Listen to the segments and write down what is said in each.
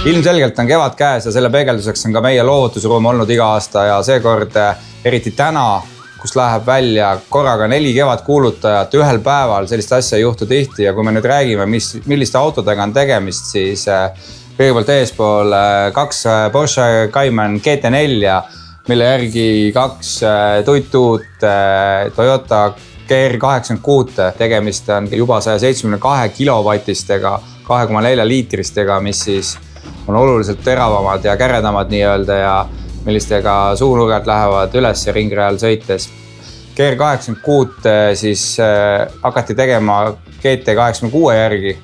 Ilmselgelt on kevad käes ja selle peegelduseks on ka meie loovutusruum olnud iga aasta ja seekord eriti täna, kus läheb välja korraga 4 kevadkuulutajat ühel päeval, sellist asja ei juhtu tihti ja kui me nüüd räägime, milliste autodega on tegemist, siis kõigepealt eespool 2 Porsche Cayman GT4, mille järgi 2 tuituut Toyota GR86, tegemist on juba 172 kilovatistega, 2,4 liitristega, mis siis on oluliselt teravamad ja käredamad nii-öelda ja millistega suunurgad lähevad üles ringrajal sõites. GR86 siis hakati tegema GT86 järgi.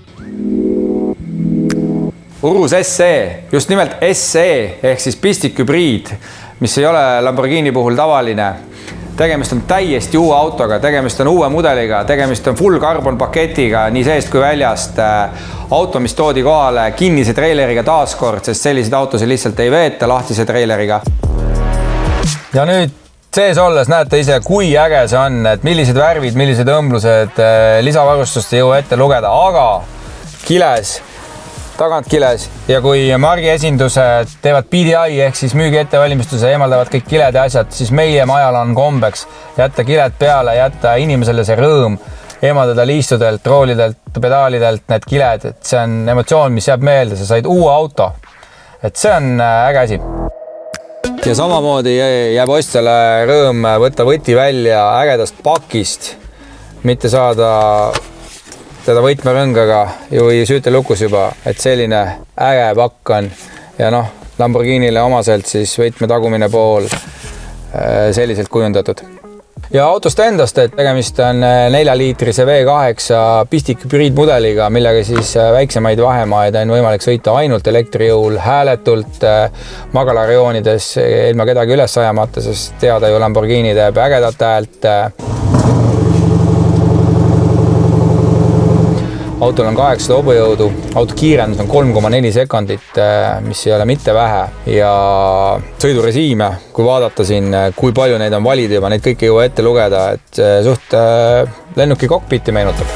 Urus SE, just nimelt SE ehk siis pistikhübriid, mis ei ole Lamborghini puhul tavaline. Tegemist on täiesti uue autoga, tegemist on uue mudeliga, tegemist on full carbon paketiga nii seest kui väljast. Auto, mis toodi kohale kinnise treileriga taaskord, sest selliseid autosid lihtsalt ei veeta lahtise treileriga. Ja nüüd sees olles näete ise, kui äge see on, et millised värvid, millised õmblused, lisavarustust ei jõua ette lugeda, aga kiles, tagant kiles ja kui margi esindused teevad PDI ehk siis müügi ettevalmistuse, eemaldavad kõik kiled ja asjad, siis meie majal on kombeks jätta kiled peale, jätta inimesele see rõõm, eemaldada liistudelt, roolidelt, pedaalidelt need kiled, et see on emotsioon, mis jääb meelde, sa said uue auto. Et see on äge asi. Ja samamoodi jääb ostjale rõõm võtta võti välja ägedast pakist, mitte saada teda võtmerõngaga või süütelukus juba, et selline äge pakk on ja noh, Lamborghinile omaselt siis võtme tagumine pool selliselt kujundatud. Ja autost endast, et tegemist on 4-liitrise V8 pistikhübriidmudeliga, millega siis väiksemaid vahemaid on võimalik sõita ainult elektrijõul, hääletult magalarajoonides ilma kedagi üles ajamata, sest teada ju Lamborghini teeb ägedat häält. Autol on 800 hobujõudu, auto kiirendus on 3,4 sekundit, mis ei ole mitte vähe ja sõidurežiime, kui vaadata siin, kui palju neid on valida juba, neid kõike ei jõua ette lugeda, et suht lennuki kokpiti meenutab.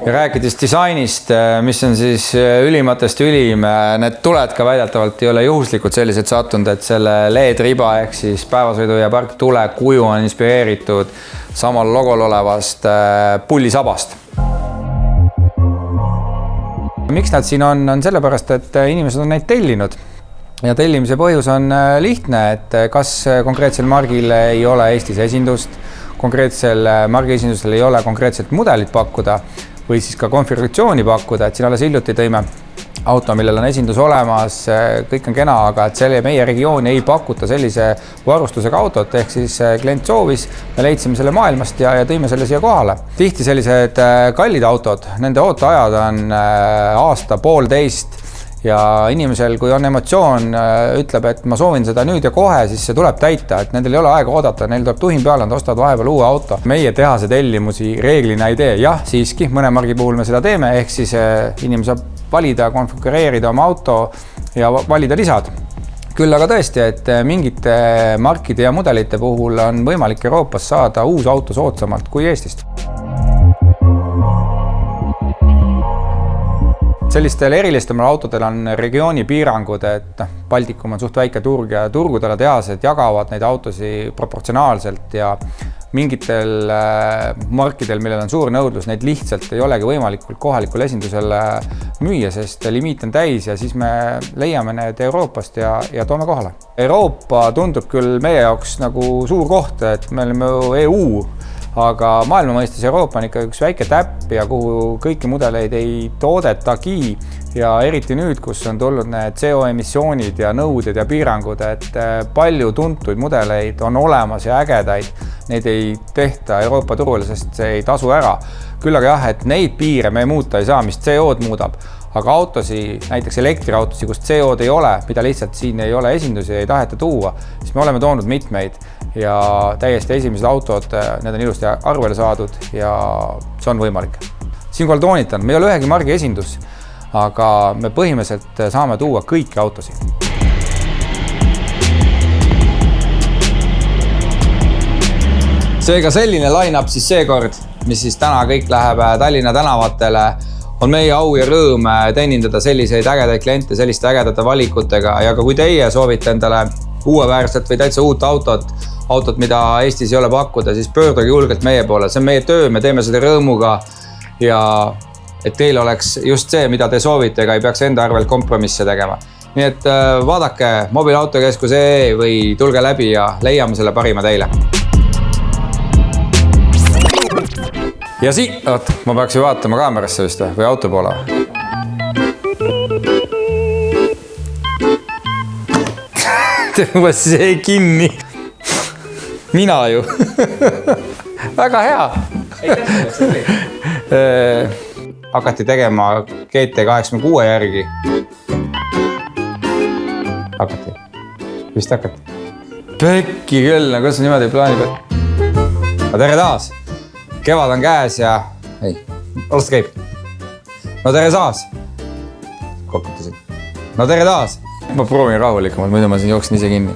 Ja rääkides disainist, mis on siis ülimatest ülim, need tuled ka väidetavalt ei ole juhuslikud sellised sattunud, et selle LED-riba ehk siis päevasõidu ja parktule kuju on inspireeritud samal logol olevast pullisabast. Miks nad siin on sellepärast, et inimesed on neid tellinud ja tellimise põhjus on lihtne, et kas konkreetsel margil ei ole Eestis esindust, konkreetsel margi esindusel ei ole konkreetselt mudelit pakkuda või siis ka konfiguratsiooni pakkuda, et siin alles hiljuti tõime auto, millel on esindus olemas, kõik on kena, aga et selle meie regiooni ei pakuta sellise varustusega autot, ehk siis klient soovis, me leidsime selle maailmast ja tõime selle siia kohale. Tihti sellised kallid autod, nende ooteajad on aasta-poolteist ja inimesel, kui on emotsioon, ütleb, et ma soovin seda nüüd ja kohe, siis see tuleb täita, et nendel ei ole aega oodata, neil tuleb tuhin peale, nad ostavad vahepeal uue auto. Meie tehase tellimusi reeglina ei tee, jah, siiski mõne margi puhul me seda teeme, ehk siis inimene saab valida, konfigureerida oma auto ja valida lisad. Küll aga tõesti, et mingite markide ja mudelite puhul on võimalik Euroopas saada uus auto soodsamalt kui Eestist. Sellistel erilistel autodel on regiooni piirangud, et Baltikum on suht väike turg ja turgudele tehased jagavad neid autosi proportsionaalselt ja mingitel markidel, millel on suur nõudlus, neid lihtsalt ei olegi võimalikult kohalikul esindusel müüa, sest limiit on täis ja siis me leiame need Euroopast ja toome kohale. Euroopa tundub küll meie jaoks nagu suur koht, et me oleme EU, aga maailma mõistes Euroopa on ikka üks väike täpp ja kuhu kõiki mudeleid ei toodetagi ja eriti nüüd, kus on tulnud need CO-emissioonid ja nõuded ja piirangud, et palju tuntuid mudeleid on olemas ja ägedaid, neid ei tehta Euroopa turule, sest see ei tasu ära. Küll aga jah, et neid piire me muuta ei saa, mis CO-d muudab, aga autosi, näiteks elektriautosi, kus CO-d ei ole, mida lihtsalt siin ei ole esindusi, ei taheta tuua, siis me oleme toonud mitmeid ja täiesti esimesed autod, need on ilusti arvele saadud ja see on võimalik. Siinkohal toonitan, me ei ole ühegi margi esindus, aga me põhimõtteliselt saame tuua kõiki autosid. Seega selline line-up siis seekord, mis siis täna kõik läheb Tallinna tänavatele, on meie au ja rõõm teenindada selliseid ägedaid kliente selliste ägedate valikutega ja ka kui teie soovite endale uueväärset või täitsa uut autot, mida Eestis ei ole pakkuda, siis pöörduge julgelt meie poole. See on meie töö, me teeme seda rõõmuga ja et teil oleks just see, mida te soovite, ega ei peaks enda arvelt kompromisse tegema. Nii et vaadake mobilautokeskus.ee või tulge läbi ja leiame selle parima teile. Ja ma peaks ju vaatama kaamerasse vist või auto poole. Tõmbas see kinni. Mina ju. Väga hea. Hakati tegema GT86 järgi. Hakati. Vist hakati. Pekki küll, kuidas on niimoodi plaani peal? Tere taas! Kevad on käes ja... Ei, alusta käib. No tere taas! Kokutasin. No tere taas! Ma proovin rahulikumalt, muidu ma siin jooksin ise kinni.